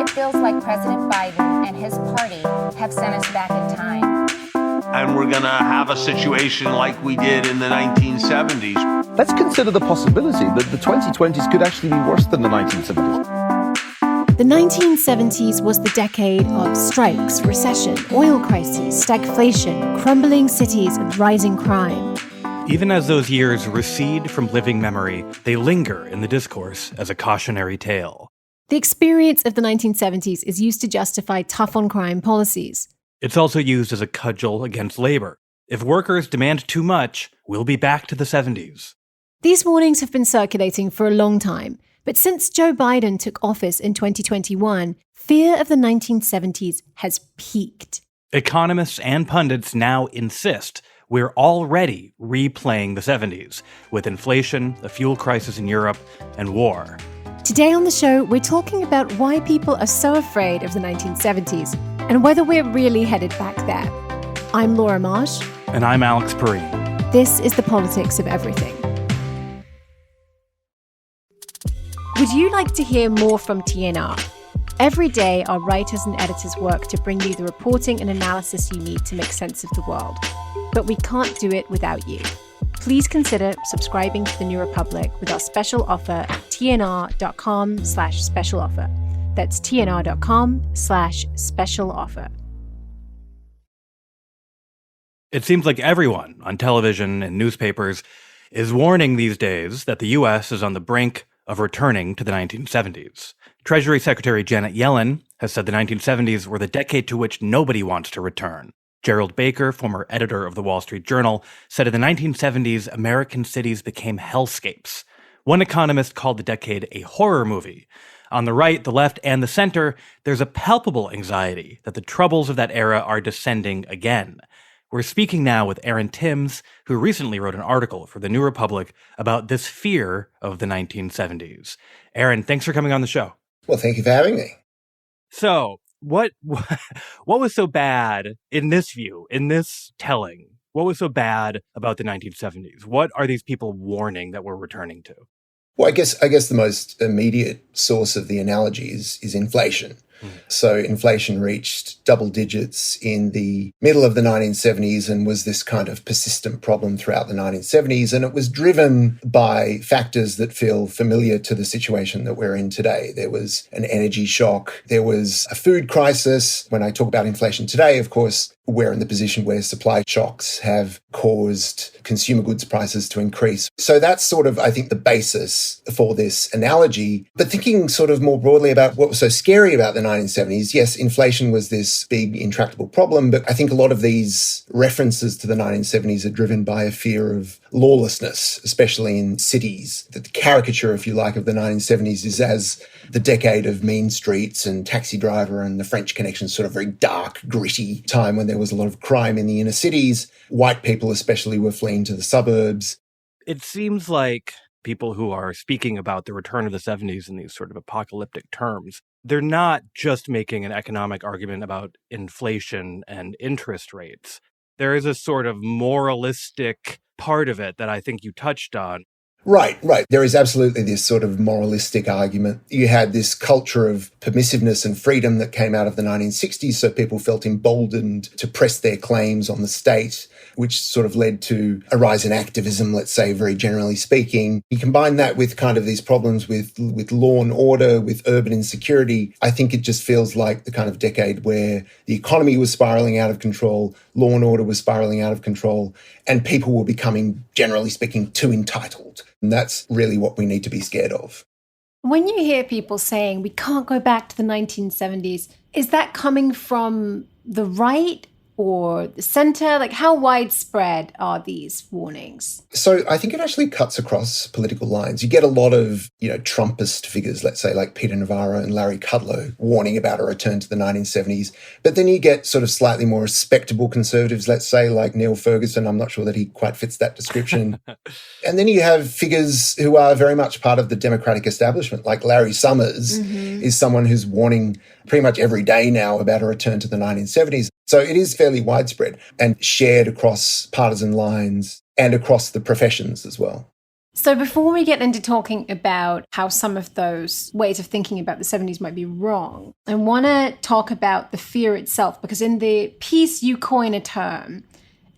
It feels like President Biden and his party have sent us back in time. And we're going to have a situation like we did in the 1970s. Let's consider the possibility that the 2020s could actually be worse than the 1970s. The 1970s was the decade of strikes, recession, oil crises, stagflation, crumbling cities, and rising crime. Even as those years recede from living memory, they linger in the discourse as a cautionary tale. The experience of the 1970s is used to justify tough-on-crime policies. It's also used as a cudgel against labor. If workers demand too much, we'll be back to the 70s. These warnings have been circulating for a long time, but since Joe Biden took office in 2021, fear of the 1970s has peaked. Economists and pundits now insist we're already replaying the 70s, with inflation, a fuel crisis in Europe, and war. Today on the show, we're talking about why people are so afraid of the 1970s and whether we're really headed back there. I'm Laura Marsh. And I'm Alex Pareene. This is The Politics of Everything. Would you like to hear more from TNR? Every day, our writers and editors work to bring you the reporting and analysis you need to make sense of the world. But we can't do it without you. Please consider subscribing to The New Republic with our special offer at tnr.com/special offer. That's tnr.com/special offer. It seems like everyone on television and newspapers is warning these days that the U.S. is on the brink of returning to the 1970s. Treasury Secretary Janet Yellen has said the 1970s were the decade to which nobody wants to return. Gerald Baker, former editor of the Wall Street Journal, said in the 1970s, American cities became hellscapes. One economist called the decade a horror movie. On the right, the left, and the center, there's a palpable anxiety that the troubles of that era are descending again. We're speaking now with Aaron Timms, who recently wrote an article for The New Republic about this fear of the 1970s. Aaron, thanks for coming on the show. Well, thank you for having me. So, what was so bad in this view, in this telling? What was so bad about the 1970s? What are these people warning that we're returning to? Well, I guess the most immediate source of the analogy is inflation. So inflation reached double digits in the middle of the 1970s and was this kind of persistent problem throughout the 1970s. And it was driven by factors that feel familiar to the situation that we're in today. There was an energy shock. There was a food crisis. When I talk about inflation today, of course, we're in the position where supply shocks have caused consumer goods prices to increase. So that's sort of, I think, the basis for this analogy. But thinking sort of more broadly about what was so scary about the 1970s, yes, inflation was this big intractable problem, but I think a lot of these references to the 1970s are driven by a fear of lawlessness, especially in cities. The caricature, if you like, of the 1970s is as the decade of mean streets and Taxi Driver and the French Connection, sort of very dark, gritty time when there was a lot of crime in the inner cities. White people especially were fleeing to the suburbs. It seems like people who are speaking about the return of the 70s in these sort of apocalyptic terms, they're not just making an economic argument about inflation and interest rates. There is a sort of moralistic part of it that I think you touched on. Right. There is absolutely this sort of moralistic argument. You had this culture of permissiveness and freedom that came out of the 1960s, so people felt emboldened to press their claims on the state, which sort of led to a rise in activism, let's say, very generally speaking. You combine that with kind of these problems with law and order, with urban insecurity. I think it just feels like the kind of decade where the economy was spiraling out of control, law and order was spiraling out of control, and people were becoming, generally speaking, too entitled. And that's really what we need to be scared of. When you hear people saying we can't go back to the 1970s, is that coming from the right or the center? Like, how widespread are these warnings? So I think it actually cuts across political lines. You get a lot of, Trumpist figures, let's say, like Peter Navarro and Larry Kudlow, warning about a return to the 1970s. But then you get sort of slightly more respectable conservatives, let's say, like Neil Ferguson. I'm not sure that he quite fits that description. And then you have figures who are very much part of the Democratic establishment, like Larry Summers is someone who's warning pretty much every day now about a return to the 1970s. So it is fairly widespread and shared across partisan lines and across the professions as well. So before we get into talking about how some of those ways of thinking about the 70s might be wrong, I want to talk about the fear itself, because in the piece you coin a term,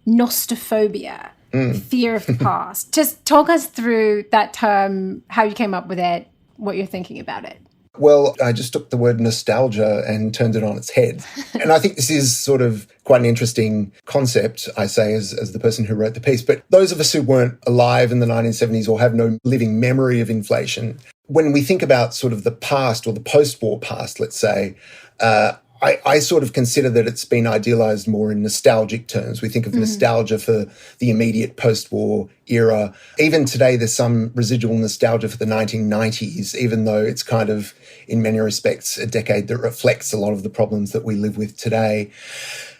nostophobia, the fear of the past. Just talk us through that term, how you came up with it, what you're thinking about it. Well, I just took the word nostalgia and turned it on its head. And I think this is sort of quite an interesting concept, I say, as the person who wrote the piece. But those of us who weren't alive in the 1970s or have no living memory of inflation, when we think about sort of the past or the post-war past, let's say, I sort of consider that it's been idealized more in nostalgic terms. We think of nostalgia for the immediate post-war era. Even today, there's some residual nostalgia for the 1990s, even though it's kind of, in many respects, a decade that reflects a lot of the problems that we live with today.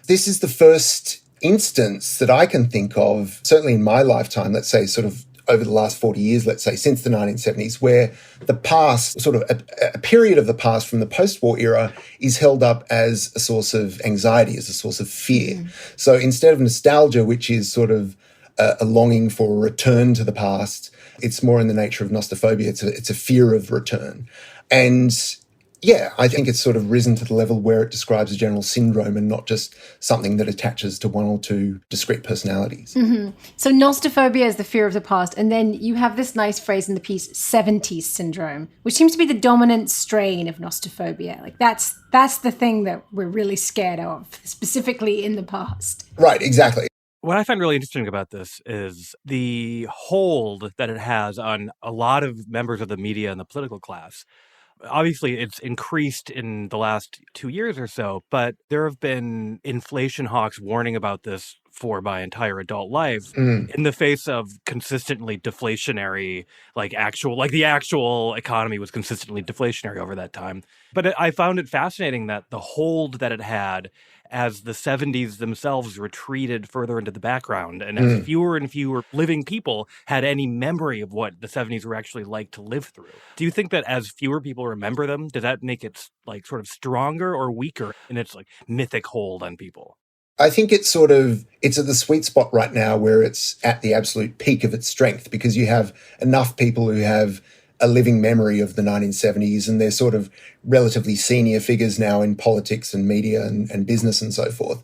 This is the first instance that I can think of, certainly in my lifetime, let's say sort of over the last 40 years, let's say, since the 1970s, where the past, sort of a period of the past from the post-war era is held up as a source of anxiety, as a source of fear. So instead of nostalgia, which is sort of a longing for a return to the past, it's more in the nature of nostophobia. It's a fear of return. And yeah, I think it's sort of risen to the level where it describes a general syndrome and not just something that attaches to one or two discrete personalities. So nostophobia is the fear of the past. And then you have this nice phrase in the piece, 70s syndrome, which seems to be the dominant strain of nostophobia. Like that's the thing that we're really scared of, specifically in the past. Right, exactly. What I find really interesting about this is the hold that it has on a lot of members of the media and the political class. Obviously, it's increased in the last 2 years or so, but there have been inflation hawks warning about this for my entire adult life in the face of consistently deflationary, the actual economy was consistently deflationary over that time. But I found it fascinating that the hold that it had as the 70s themselves retreated further into the background and as fewer and fewer living people had any memory of what the 70s were actually like to live through. Do you think that as fewer people remember them, does that make it like sort of stronger or weaker in its like mythic hold on people? I think it's at the sweet spot right now where it's at the absolute peak of its strength, because you have enough people who have a living memory of the 1970s, and they're sort of relatively senior figures now in politics and media and business and so forth.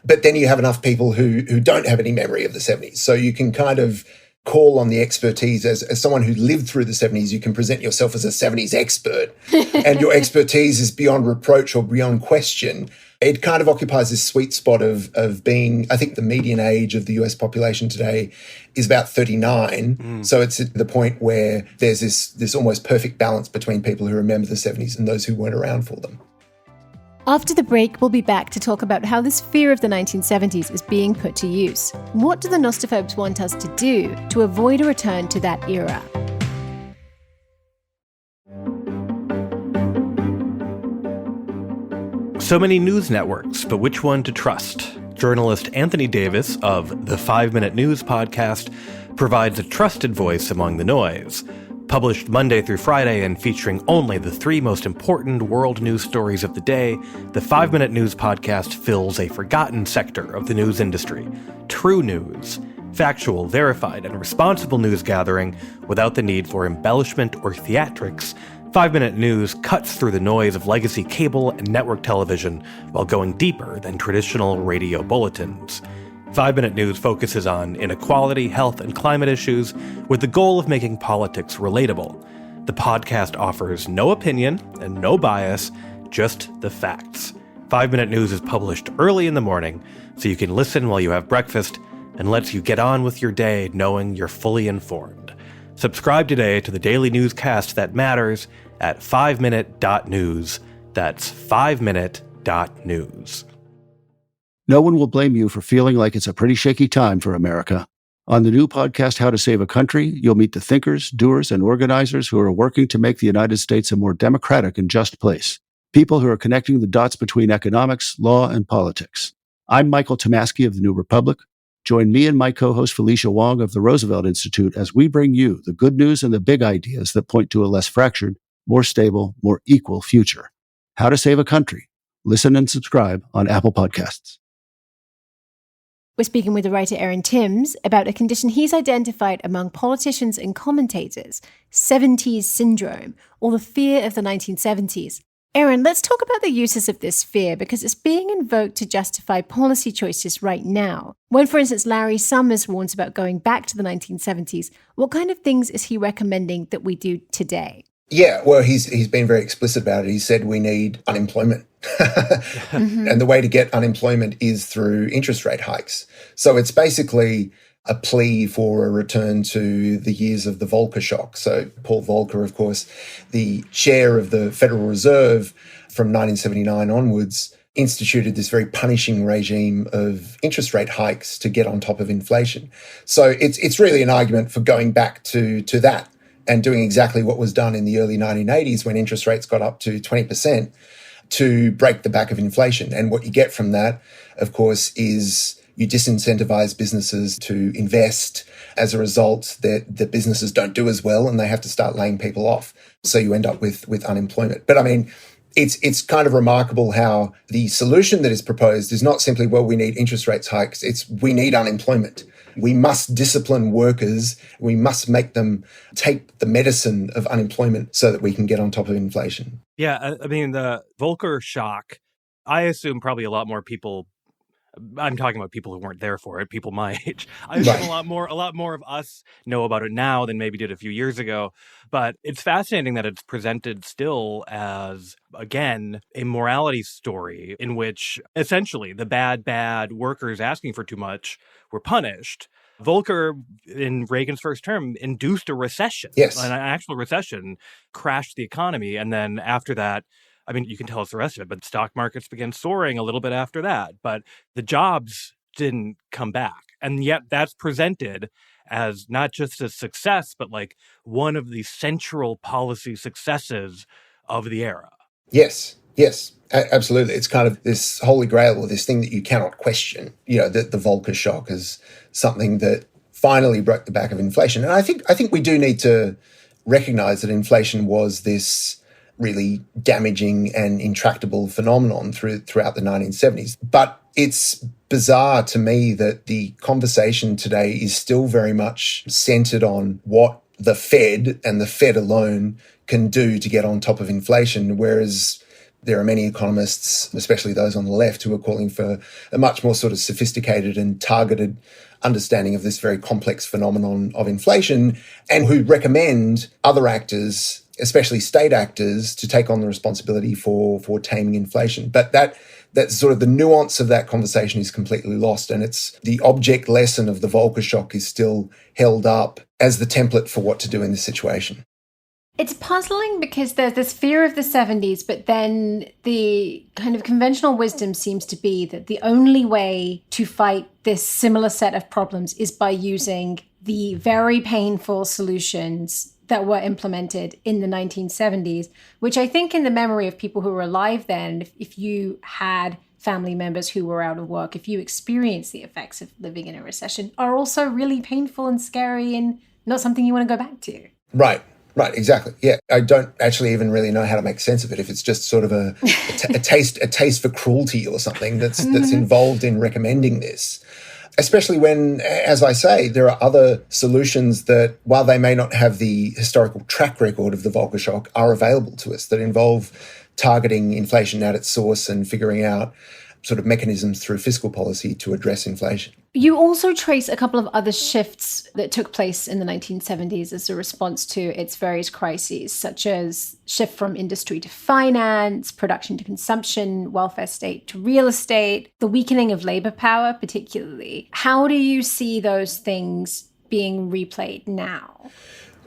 But then you have enough people who don't have any memory of the 70s. So you can kind of call on the expertise as someone who lived through the 70s. You can present yourself as a 70s expert, and your expertise is beyond reproach or beyond question. It kind of occupies this sweet spot of being, I think the median age of the US population today is about 39. So it's at the point where there's this almost perfect balance between people who remember the 70s and those who weren't around for them. After the break, we'll be back to talk about how this fear of the 1970s is being put to use. What do the nostophobes want us to do to avoid a return to that era? So many news networks, but which one to trust? Journalist Anthony Davis of the 5 Minute News podcast provides a trusted voice among the noise. Published Monday through Friday and featuring only the 3 most important world news stories of the day, the 5 Minute News podcast fills a forgotten sector of the news industry. True news. Factual, verified, and responsible news gathering without the need for embellishment or theatrics. 5 Minute News cuts through the noise of legacy cable and network television while going deeper than traditional radio bulletins. 5 Minute News focuses on inequality, health, and climate issues with the goal of making politics relatable. The podcast offers no opinion and no bias, just the facts. 5 Minute News is published early in the morning, so you can listen while you have breakfast and lets you get on with your day knowing you're fully informed. Subscribe today to the daily newscast that matters at 5minute.news. That's 5minute.news. No one will blame you for feeling like it's a pretty shaky time for America. On the new podcast, How to Save a Country, you'll meet the thinkers, doers, and organizers who are working to make the United States a more democratic and just place. People who are connecting the dots between economics, law, and politics. I'm Michael Tomasky of the New Republic. Join me and my co-host Felicia Wong of the Roosevelt Institute as we bring you the good news and the big ideas that point to a less fractured, more stable, more equal future. How to Save a Country. Listen and subscribe on Apple Podcasts. We're speaking with the writer Aaron Timms about a condition he's identified among politicians and commentators, 70s syndrome, or the fear of the 1970s. Aaron, let's talk about the uses of this fear because it's being invoked to justify policy choices right now. When, for instance, Larry Summers warns about going back to the 1970s, what kind of things is he recommending that we do today? Yeah, well, he's been very explicit about it. He said we need unemployment. And the way to get unemployment is through interest rate hikes. So it's basically a plea for a return to the years of the Volcker shock. So Paul Volcker, of course, the chair of the Federal Reserve from 1979 onwards, instituted this very punishing regime of interest rate hikes to get on top of inflation. So it's really an argument for going back to that and doing exactly what was done in the early 1980s when interest rates got up to 20% to break the back of inflation. And what you get from that, of course, is you disincentivize businesses to invest. As a result, the businesses don't do as well and they have to start laying people off. So you end up with unemployment. But I mean, it's kind of remarkable how the solution that is proposed is not simply, well, we need interest rates hikes. It's we need unemployment. We must discipline workers. We must make them take the medicine of unemployment so that we can get on top of inflation. Yeah, I mean, the Volcker shock, I assume probably a lot more people, I'm talking about people who weren't there for it, people my age. I assume a lot more of us know about it now than maybe did a few years ago. But it's fascinating that it's presented still as, again, a morality story in which essentially the bad workers asking for too much were punished. Volcker, in Reagan's first term, induced a recession. Yes. An actual recession, crashed the economy. And then after that, I mean, you can tell us the rest of it, but stock markets began soaring a little bit after that. But the jobs didn't come back. And yet that's presented as not just a success, but like one of the central policy successes of the era. Yes, absolutely. It's kind of this holy grail or this thing that you cannot question, you know, the Volcker shock is something that finally broke the back of inflation. And I think we do need to recognize that inflation was this really damaging and intractable phenomenon throughout the 1970s. But it's bizarre to me that the conversation today is still very much centered on what the Fed and the Fed alone can do to get on top of inflation, whereas there are many economists, especially those on the left, who are calling for a much more sort of sophisticated and targeted understanding of this very complex phenomenon of inflation, and who recommend other actors, especially state actors, to take on the responsibility for taming inflation. But that's sort of the nuance of that conversation is completely lost. And it's the object lesson of the Volcker shock is still held up as the template for what to do in this situation. It's puzzling because there's this fear of the 70s, but then the kind of conventional wisdom seems to be that the only way to fight this similar set of problems is by using the very painful solutions that were implemented in the 1970s, which I think in the memory of people who were alive then, if you had family members who were out of work, if you experienced the effects of living in a recession, are also really painful and scary and not something you want to go back to. Right, exactly. Yeah, I don't actually even really know how to make sense of it. If it's just sort of a taste for cruelty or something that's involved in recommending this, especially when, as I say, there are other solutions that, while they may not have the historical track record of the Volcker shock, are available to us that involve targeting inflation at its source and figuring out sort of mechanisms through fiscal policy to address inflation. You also trace a couple of other shifts that took place in the 1970s as a response to its various crises, such as shift from industry to finance, production to consumption, welfare state to real estate, the weakening of labor power particularly. How do you see those things being replayed now?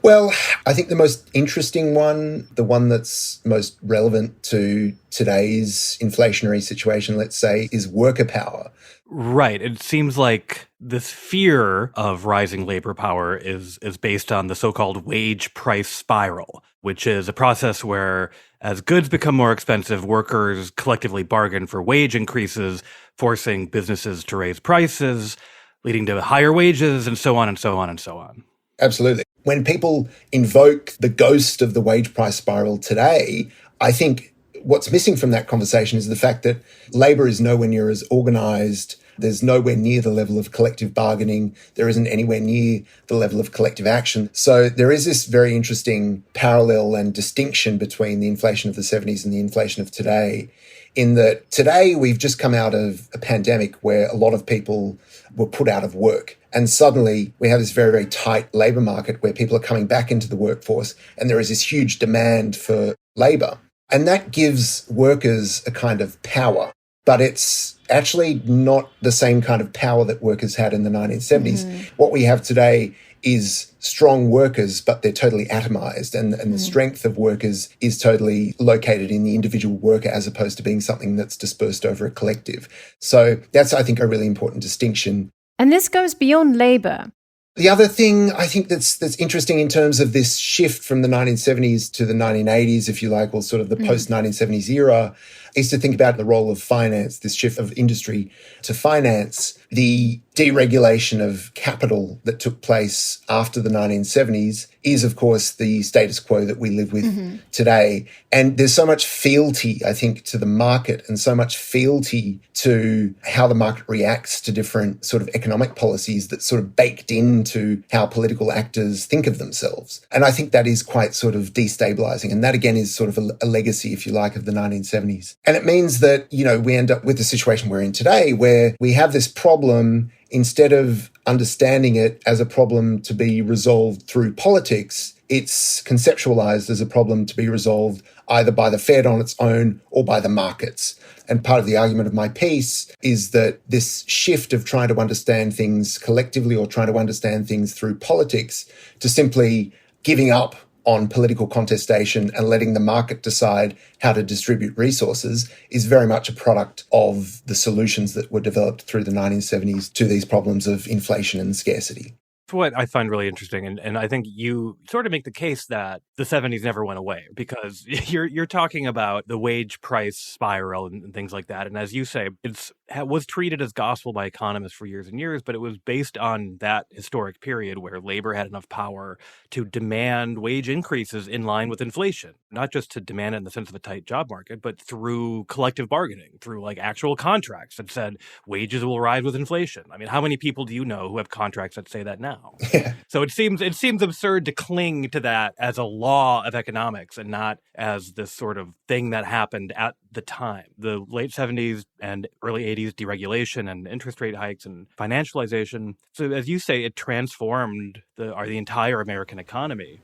Well, I think the most interesting one, the one that's most relevant to today's inflationary situation, let's say, is worker power. Right. It seems like this fear of rising labor power is based on the so-called wage price spiral, which is a process where as goods become more expensive, workers collectively bargain for wage increases, forcing businesses to raise prices, leading to higher wages, and so on and so on and so on. Absolutely. When people invoke the ghost of the wage price spiral today, I think what's missing from that conversation is the fact that labor is nowhere near as organized There's nowhere near the level of collective bargaining. There isn't anywhere near the level of collective action. So there is this very interesting parallel and distinction between the inflation of the 70s and the inflation of today, in that today we've just come out of a pandemic where a lot of people were put out of work. And suddenly we have this very, very tight labour market where people are coming back into the workforce and there is this huge demand for labour. And that gives workers a kind of power, but it's actually not the same kind of power that workers had in the 1970s. What we have today is strong workers, but they're totally atomized. And the strength of workers is totally located in the individual worker as opposed to being something that's dispersed over a collective. So that's, I think, a really important distinction. And this goes beyond labour. The other thing I think that's interesting in terms of this shift from the 1970s to the 1980s, if you like, or sort of the post-1970s era, is to think about the role of finance, this shift of industry to finance, the deregulation of capital that took place after the 1970s is, of course, the status quo that we live with today. And there's so much fealty, I think, to the market and so much fealty to how the market reacts to different sort of economic policies that's sort of baked into how political actors think of themselves. And I think that is quite sort of destabilizing. And that, again, is sort of a legacy, if you like, of the 1970s. And it means that, you know, we end up with the situation we're in today where we have this problem. Instead of understanding it as a problem to be resolved through politics, it's conceptualized as a problem to be resolved either by the Fed on its own or by the markets. And part of the argument of my piece is that this shift of trying to understand things collectively or trying to understand things through politics to simply giving up on political contestation and letting the market decide how to distribute resources is very much a product of the solutions that were developed through the 1970s to these problems of inflation and scarcity. What I find really interesting, and I think you sort of make the case that the 70s never went away, because you're talking about the wage price spiral and things like that. And as you say, it was treated as gospel by economists for years and years, but it was based on that historic period where labor had enough power to demand wage increases in line with inflation, not just to demand it in the sense of a tight job market, but through collective bargaining, through like actual contracts that said wages will rise with inflation. I mean, how many people do you know who have contracts that say that now? Yeah. So it seems absurd to cling to that as a law of economics and not as this sort of thing that happened at the time. The late 70s and early 80s deregulation and interest rate hikes and financialization. So as you say, it transformed the entire American economy,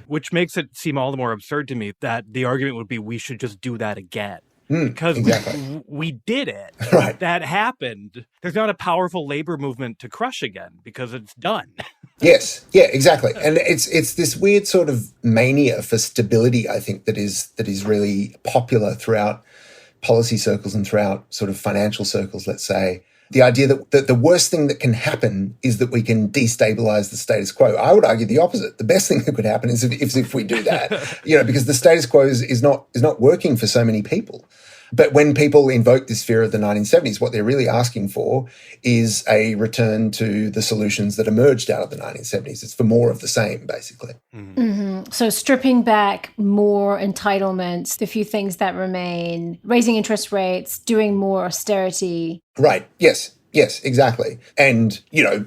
which makes it seem all the more absurd to me that the argument would be we should just do that again. Because exactly. we did it. Right. That happened. There's not a powerful labor movement to crush again because it's done. Yes. Yeah, exactly. And it's this weird sort of mania for stability, I think, that is really popular throughout policy circles and throughout sort of financial circles, let's say. The idea that the worst thing that can happen is that we can destabilize the status quo. I would argue the opposite. The best thing that could happen is if we do that, because the status quo is not working for so many people. But when people invoke this fear of the 1970s, what they're really asking for is a return to the solutions that emerged out of the 1970s. It's for more of the same, basically. So stripping back more entitlements, the few things that remain, raising interest rates, doing more austerity. Right. Yes, exactly. And,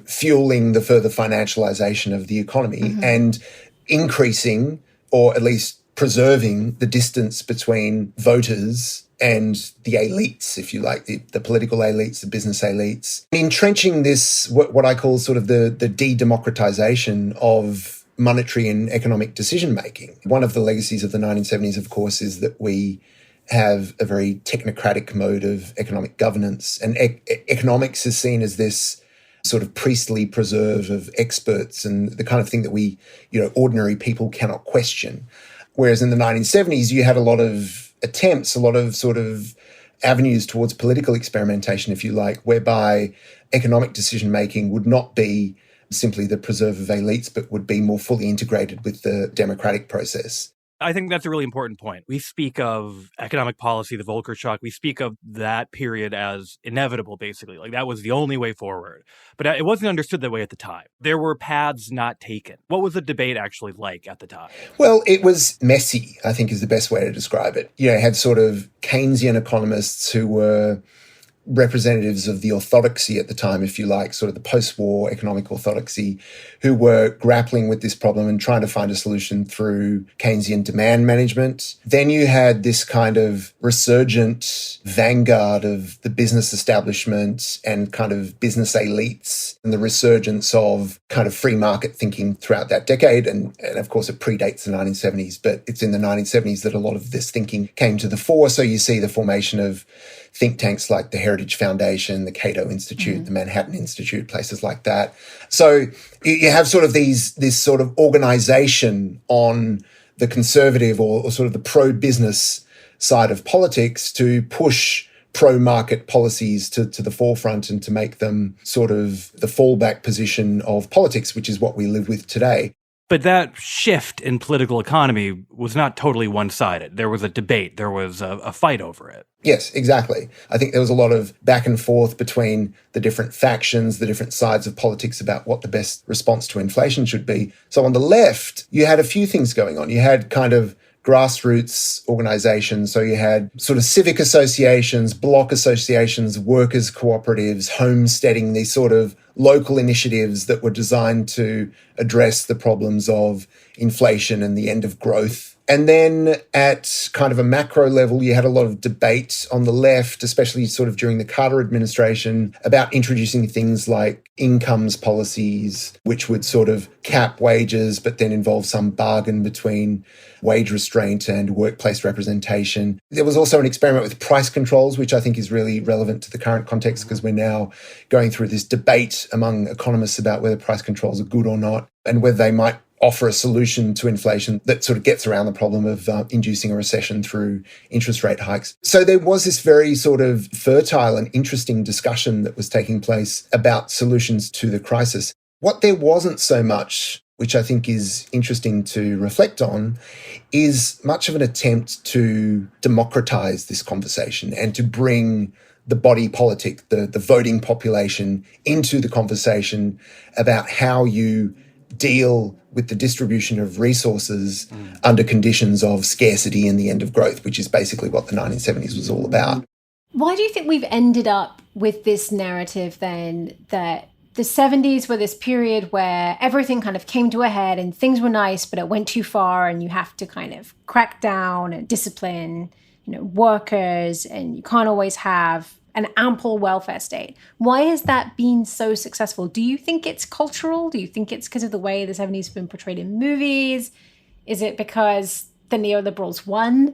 fueling the further financialization of the economy and increasing, or at least preserving, the distance between voters and the elites, if you like, the political elites, the business elites. Entrenching this, what I call sort of the de-democratization of monetary and economic decision-making. One of the legacies of the 1970s, of course, is that we have a very technocratic mode of economic governance. And economics is seen as this sort of priestly preserve of experts and the kind of thing that we, ordinary people cannot question. Whereas in the 1970s, you had a lot of attempts, a lot of sort of avenues towards political experimentation, if you like, whereby economic decision-making would not be simply the preserve of elites, but would be more fully integrated with the democratic process. I think that's a really important point. We speak of economic policy, the Volcker shock. We speak of that period as inevitable, basically. Like that was the only way forward. But it wasn't understood that way at the time. There were paths not taken. What was the debate actually like at the time? Well, it was messy, I think is the best way to describe it. You had sort of Keynesian economists who were representatives of the orthodoxy at the time, if you like, sort of the post-war economic orthodoxy, who were grappling with this problem and trying to find a solution through Keynesian demand management. Then you had this kind of resurgent vanguard of the business establishment and kind of business elites, and the resurgence of kind of free market thinking throughout that decade. And of course, it predates the 1970s, but it's in the 1970s that a lot of this thinking came to the fore. So you see the formation of think tanks like the Heritage Foundation, the Cato Institute, the Manhattan Institute, places like that. So you have sort of this sort of organization on the conservative or sort of the pro-business side of politics to push pro-market policies to the forefront and to make them sort of the fallback position of politics, which is what we live with today. But that shift in political economy was not totally one-sided. There was a debate. There was a fight over it. Yes, exactly. I think there was a lot of back and forth between the different factions, the different sides of politics about what the best response to inflation should be. So on the left, you had a few things going on. You had kind of grassroots organizations. So you had sort of civic associations, block associations, workers' cooperatives, homesteading, these sort of local initiatives that were designed to address the problems of inflation and the end of growth. And then at kind of a macro level, you had a lot of debate on the left, especially sort of during the Carter administration, about introducing things like incomes policies, which would sort of cap wages, but then involve some bargain between wage restraint and workplace representation. There was also an experiment with price controls, which I think is really relevant to the current context because we're now going through this debate among economists about whether price controls are good or not and whether they might offer a solution to inflation that sort of gets around the problem of inducing a recession through interest rate hikes. So there was this very sort of fertile and interesting discussion that was taking place about solutions to the crisis. What there wasn't so much, which I think is interesting to reflect on, is much of an attempt to democratize this conversation and to bring the body politic, the voting population, into the conversation about how you deal with the distribution of resources under conditions of scarcity and the end of growth, which is basically what the 1970s was all about. Why do you think we've ended up with this narrative then that the 70s were this period where everything kind of came to a head and things were nice, but it went too far and you have to kind of crack down and discipline, workers, and you can't always have an ample welfare state? Why has that been so successful? Do you think it's cultural? Do you think it's because of the way the 70s have been portrayed in movies? Is it because the neoliberals won?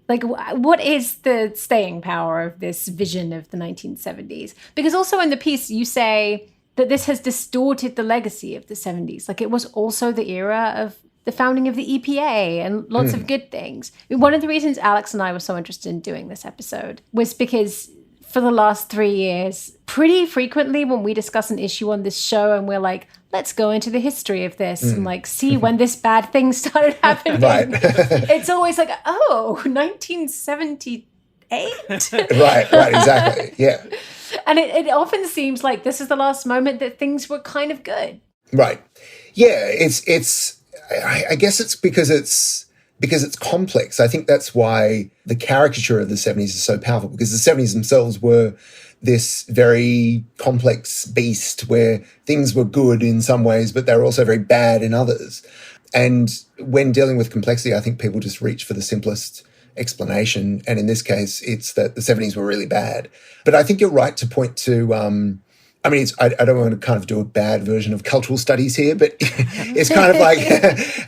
Like, what is the staying power of this vision of the 1970s? Because also in the piece, you say that this has distorted the legacy of the 70s. Like, it was also the era of the founding of the EPA and lots of good things. I mean, one of the reasons Alex and I were so interested in doing this episode was because for the last 3 years, pretty frequently when we discuss an issue on this show and we're like, let's go into the history of this and like see when this bad thing started happening. Right. It's always like, 1978? Right, exactly. Yeah. And it often seems like this is the last moment that things were kind of good. Right. Yeah, I guess it's because it's complex. I think that's why the caricature of the 70s is so powerful, because the 70s themselves were this very complex beast where things were good in some ways, but they were also very bad in others. And when dealing with complexity, I think people just reach for the simplest explanation. And in this case, it's that the 70s were really bad. But I think you're right to point to, I don't want to kind of do a bad version of cultural studies here, but it's kind of like,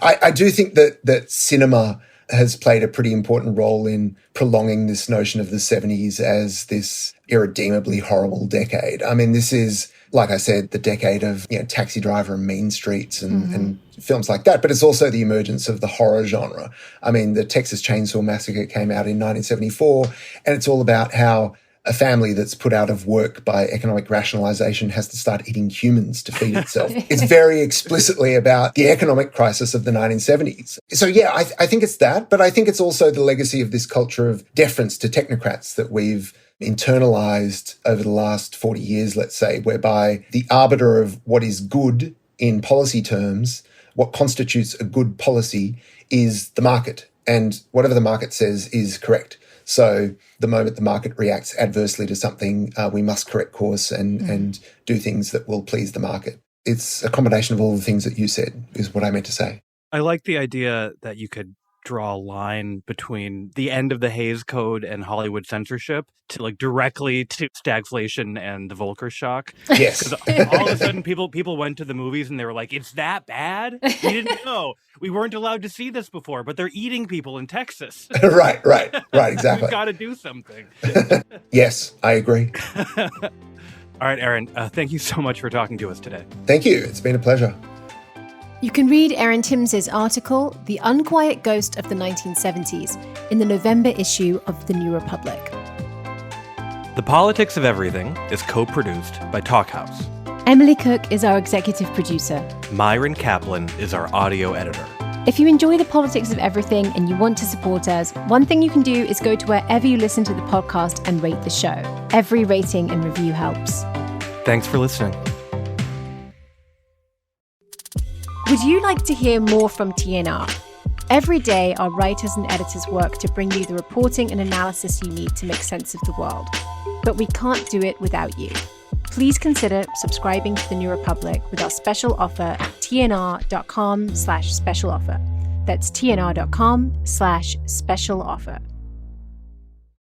I do think that cinema has played a pretty important role in prolonging this notion of the 70s as this irredeemably horrible decade. I mean, this is, like I said, the decade of Taxi Driver and Mean Streets and films like that, but it's also the emergence of the horror genre. I mean, the Texas Chainsaw Massacre came out in 1974, and it's all about how a family that's put out of work by economic rationalization has to start eating humans to feed itself. It's very explicitly about the economic crisis of the 1970s. So yeah, I think it's that, but I think it's also the legacy of this culture of deference to technocrats that we've internalized over the last 40 years, let's say, whereby the arbiter of what is good in policy terms, what constitutes a good policy, is the market. And whatever the market says is correct. So the moment the market reacts adversely to something, we must correct course and do things that will please the market. It's a combination of all the things that you said, is what I meant to say. I like the idea that you could draw a line between the end of the Hays Code and Hollywood censorship to like directly to stagflation and the Volcker shock. Yes. All of a sudden people went to the movies and they were like, it's that bad? We didn't know. We weren't allowed to see this before, but they're eating people in Texas. Right, exactly. We've got to do something. Yes, I agree. All right, Aaron, thank you so much for talking to us today. Thank you. It's been a pleasure. You can read Aaron Timms' article, The Unquiet Ghost of the 1970s, in the November issue of The New Republic. The Politics of Everything is co-produced by Talkhouse. Emily Cook is our executive producer. Myron Kaplan is our audio editor. If you enjoy The Politics of Everything and you want to support us, one thing you can do is go to wherever you listen to the podcast and rate the show. Every rating and review helps. Thanks for listening. Would you like to hear more from TNR? Every day, our writers and editors work to bring you the reporting and analysis you need to make sense of the world. But we can't do it without you. Please consider subscribing to The New Republic with our special offer at tnr.com/special offer. That's tnr.com/special offer.